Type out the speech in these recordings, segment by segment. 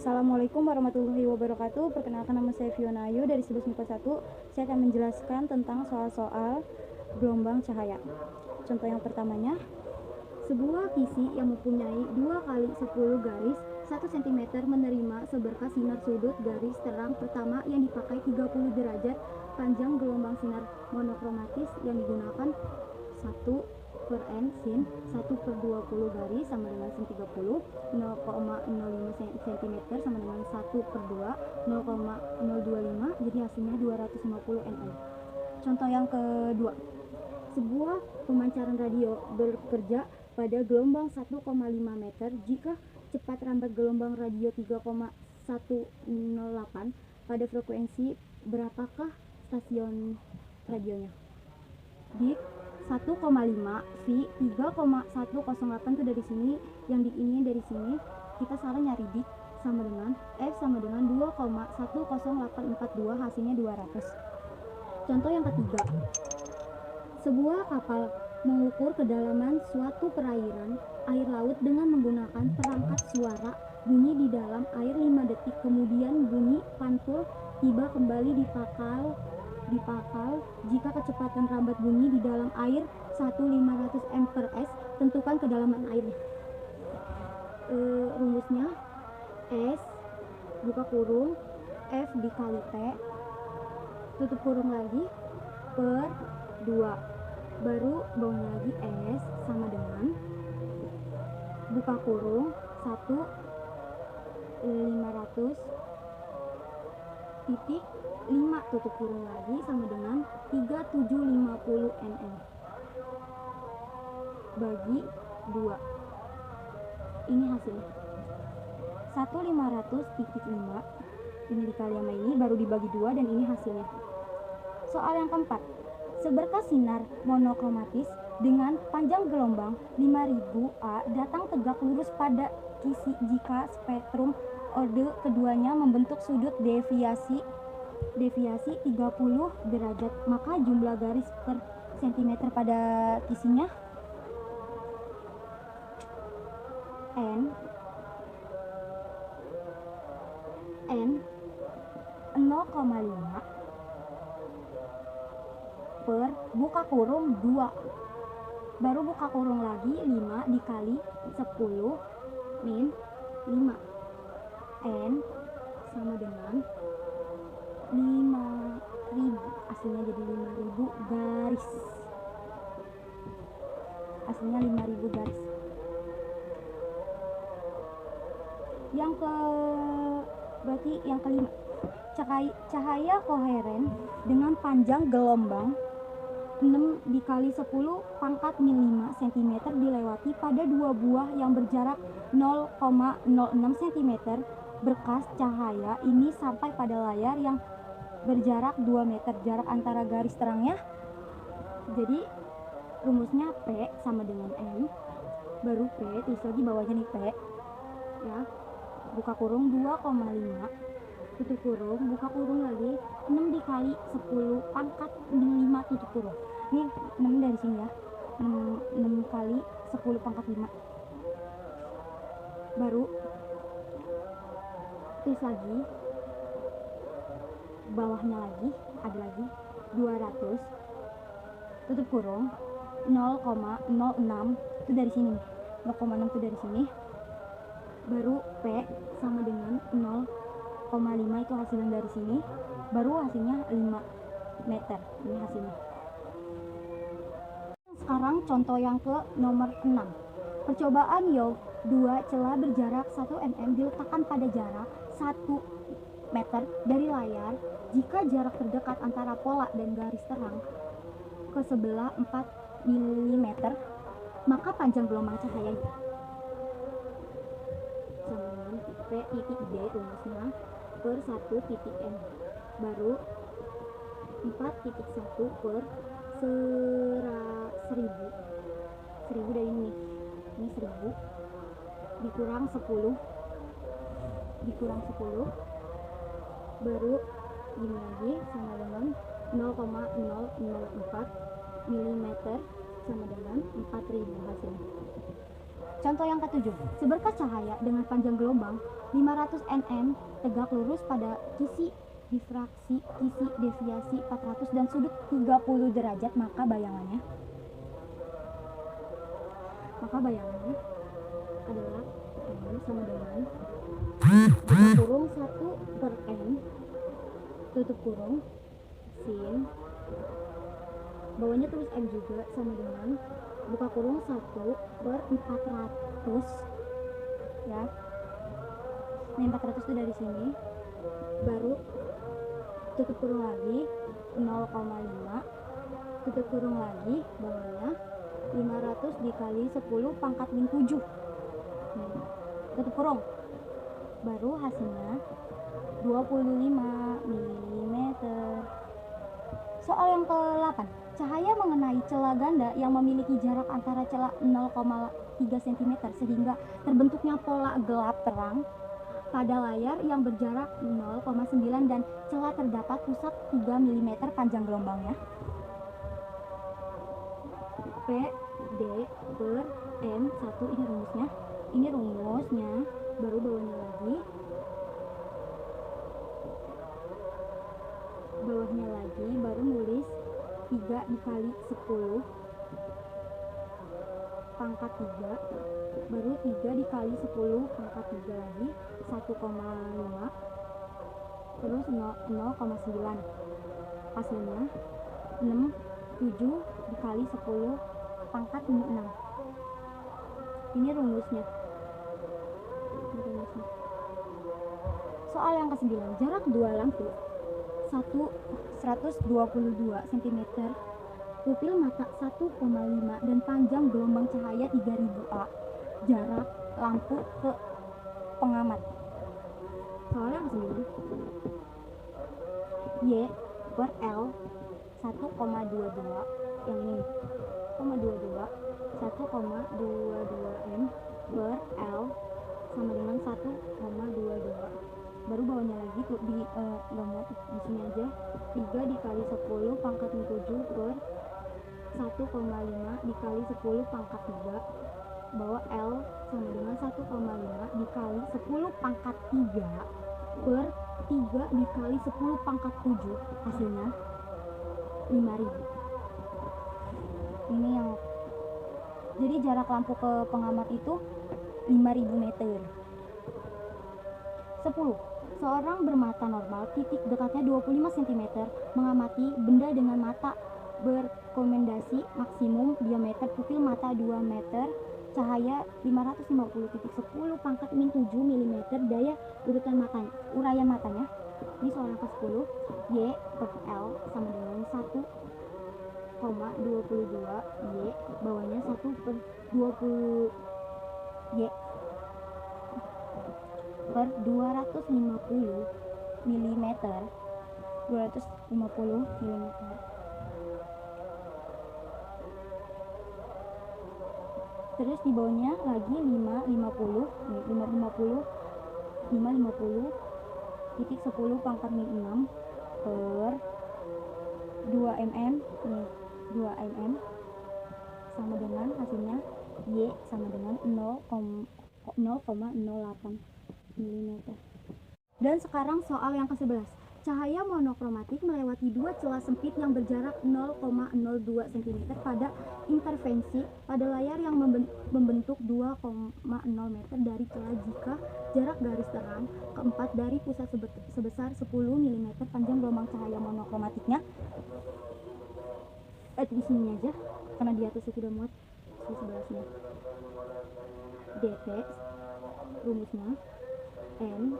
Assalamualaikum warahmatullahi wabarakatuh. Perkenalkan, nama saya Fiona Ayu dari 11 MIPA 1. Saya akan menjelaskan tentang soal-soal gelombang cahaya. Contoh yang pertamanya, sebuah kisi yang mempunyai 2 kali 10 garis 1 cm menerima seberkas sinar sudut garis terang pertama yang dipakai 30 derajat. Panjang gelombang sinar monokromatis yang digunakan 1/n sin 1/20 garis sama dengan sin 30, 0,05 cm sama dengan 1/2, 0,025, jadi hasilnya 250 nm. Contoh yang kedua, sebuah pemancaran radio bekerja pada gelombang 1,5 meter jika cepat rambat gelombang radio 3,108 pada frekuensi berapakah stasiun radionya? Di 1,5 V 3,108 itu dari sini, yang di ini dari sini, kita salah nyari dik sama dengan F sama dengan 2,10842, hasilnya 200. Contoh yang ketiga, sebuah kapal mengukur kedalaman suatu perairan air laut dengan menggunakan perangkat suara. Bunyi di dalam air 5 detik, kemudian bunyi pantul tiba kembali di pakal jika kecepatan rambat bunyi di dalam air 1.500 m/s. Tentukan kedalaman airnya. Rumusnya S buka kurung F dikali T tutup kurung lagi per 2, baru bawahnya lagi S sama dengan buka kurung 1.500 titik 5 tutup kurung lagi sama dengan 3750 nm bagi 2. Ini hasilnya 1.500,5 ini dikali sama ini baru dibagi 2, dan ini hasilnya. Soal yang keempat, seberkas sinar monokromatis dengan panjang gelombang 5000 A datang tegak lurus pada kisi jika spektrum orde keduanya membentuk sudut deviasi 30 derajat, maka jumlah garis per cm pada kisinya N 0,5 per buka kurung 2, baru buka kurung lagi 5 dikali 10 min 5, N sama dengan 5.000, hasilnya jadi 5.000 garis, hasilnya 5.000 garis. Berarti yang kelima, cahaya koheren dengan panjang gelombang 6 dikali 10 pangkat min 5 cm dilewati pada 2 buah yang berjarak 0,06 cm berkas cahaya ini sampai pada layar yang berjarak 2 meter. Jarak antara garis terangnya, jadi rumusnya P sama dengan M, baru P tulis lagi bawahnya nih P ya, buka kurung 2,5 tutup kurung, buka kurung lagi 6 dikali 10 pangkat min 5 tutup kurung. Ini 6 dari sini ya, 6 kali 10 pangkat 5, baru tulis lagi bawahnya lagi ada lagi 200 tutup kurung 0,06 itu dari sini, 0,6 itu dari sini, baru P sama dengan 0,5 itu hasilnya dari sini, baru hasilnya 5 meter. Ini hasilnya. Sekarang contoh yang ke nomor 6. Percobaan Young 2 celah berjarak 1 mm diletakkan pada jarak 1 meter dari layar. Jika jarak terdekat antara pola dan garis terang ke sebelah 4 mm, maka panjang gelombang cahayanya. Sama P titik D rumusnya per 1 titik M, baru 4,1 per 1000 dari ini 1000 dikurang 10 baru ini lagi sama dengan 0,004 mm sama dengan 4000 hasilnya. Contoh yang ketujuh, seberkas cahaya dengan panjang gelombang 500 nm tegak lurus pada kisi difraksi, kisi deviasi 400 dan sudut 30 derajat, maka bayangannya adalah M sama dengan buka kurung 1 per M tutup kurung sin, bawahnya tulis M juga, sama dengan buka kurung 1 per 400 ya. Nah 400 itu dari sini, baru tutup kurung lagi 0,5 tutup kurung lagi, bawahnya 500 dikali 10 pangkat min 7 tutup kurung, baru hasilnya 25 mm. Soal yang ke-8, cahaya mengenai celah ganda yang memiliki jarak antara celah 0,3 cm sehingga terbentuknya pola gelap terang pada layar yang berjarak 0,9 dan celah terdapat pusat 3 mm panjang gelombangnya. P D per M 1, ini rumusnya, baru bawahnya lagi baru nulis 3 dikali 10 pangkat 3, baru 3 dikali 10 pangkat 3 lagi 1,5 terus 0,9, hasilnya 7 dikali 10 pangkat 6. Ini rumusnya. Soal yang ke-9, jarak dua lampu 122 cm, pupil mata 1,5 dan panjang gelombang cahaya 3000 A, jarak lampu ke pengamat. Soal yang ke-9, Y per L 1,22, yang ini 1,22 M per L sama dengan 1,22, baru bawahnya lagi tuh di sini aja 3 dikali 10 pangkat 7 per 1,5 dikali 10 pangkat 3, bawah L sama dengan 1,5 dikali 10 pangkat 3 per 3 dikali 10 pangkat 7, hasilnya 5000. Ini yang jadi jarak lampu ke pengamat itu 5000 meter. 10. Seorang bermata normal, titik dekatnya 25 cm, mengamati benda dengan mata berkomendasi maksimum diameter pupil mata 2 meter, cahaya 550.10 pangkat min 7 mm, daya uraian matanya. Ini soal yang ke-10, Y per L sama dengan 1,22 Y, bawahnya 1 per 20 Y per 250 mm. Terus di bawahnya lagi 550 titik 10 pangkat min 6 per 2 mm, nih 2 mm sama dengan hasilnya Y sama dengan 0,08 mm. Dan sekarang soal yang ke-11, cahaya monokromatik melewati dua celah sempit yang berjarak 0,02 cm pada intervensi pada layar yang membentuk 2,0 meter dari celah jika jarak garis terang keempat dari pusat sebesar 10 mm panjang gelombang cahaya monokromatiknya. Di sini aja karena di atas sudah muat di sebelahnya. DT rumusnya N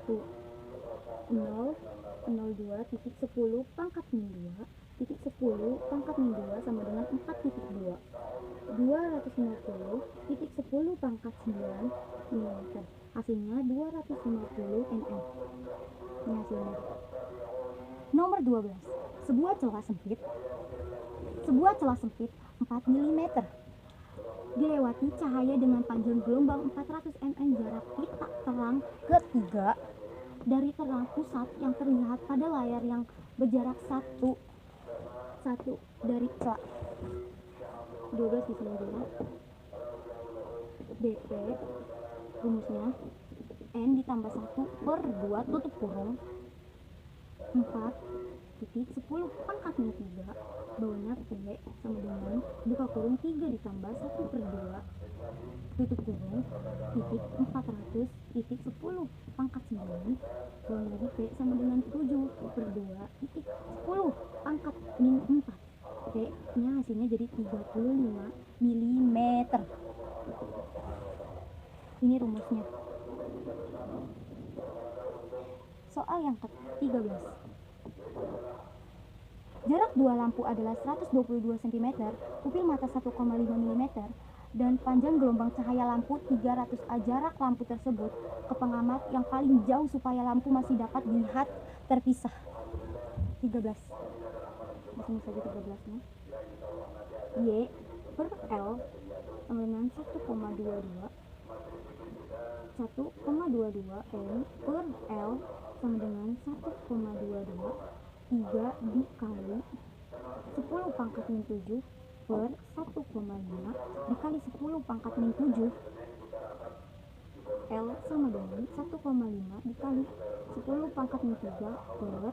1,002 titik 10 pangkat min 2 titik 10 pangkat min 2 sama dengan 4,2 250 titik 10 pangkat 9 mm, hasilnya 250 mm. Ini hasilnya. Nomor 12, sebuah celah sempit 4 mm dilewati cahaya dengan panjang gelombang 400 mm, jarak titik terang ketiga dari terang pusat yang terlihat pada layar yang berjarak satu dari celah 12 di sini dulu. BP rumusnya N ditambah 1 per 2 tutup kurung 4,10 pangkat min 3 bawahnya P sama dengan buka kurung 3 ditambah 1 per 2 tutup kurung titik 400 titik 10 pangkat 9 bawahnya lagi P sama dengan 7 per 2 titik 10 pangkat min 4 P nya hasilnya jadi 35 mm. Ini rumusnya. Soal yang ke-13. Jarak dua lampu adalah 122 cm, pupil mata 1,5 mm, dan panjang gelombang cahaya lampu 300 A. Jarak lampu tersebut ke pengamat yang paling jauh supaya lampu masih dapat dilihat terpisah. 13. Langsung saja 13-nya. Y per L sama dengan 1,22 N per L sama dengan 1,22 3 dikali 10 pangkat min 7 per 1,5 dikali 10 pangkat min 7 L sama dengan 1,5 dikali 10 pangkat min 3 per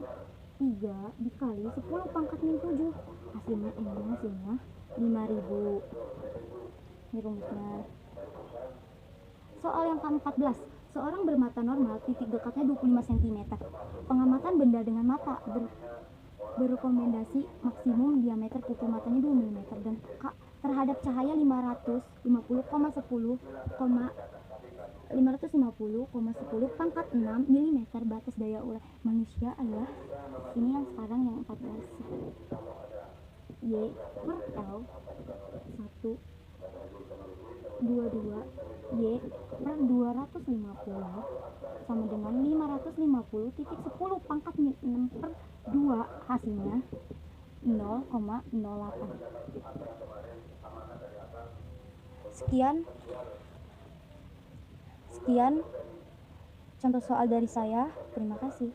3 dikali 10 pangkat min 7 hasilnya hasilnya 5000. Ini rumusnya. Soal yang ke-14. Seorang bermata normal, titik dekatnya 25 cm. Pengamatan benda dengan mata berrekomendasi maksimum diameter pupil matanya 2 mm dan terhadap cahaya 550,10 pangkat 6 mm. Batas daya urai manusia adalah ini yang sekarang yang 14. Y per L 1 22 Y per 250 sama dengan 550,10 pangkat min 6 per 2 hasilnya 0,08. Sekian contoh soal dari saya. Terima kasih.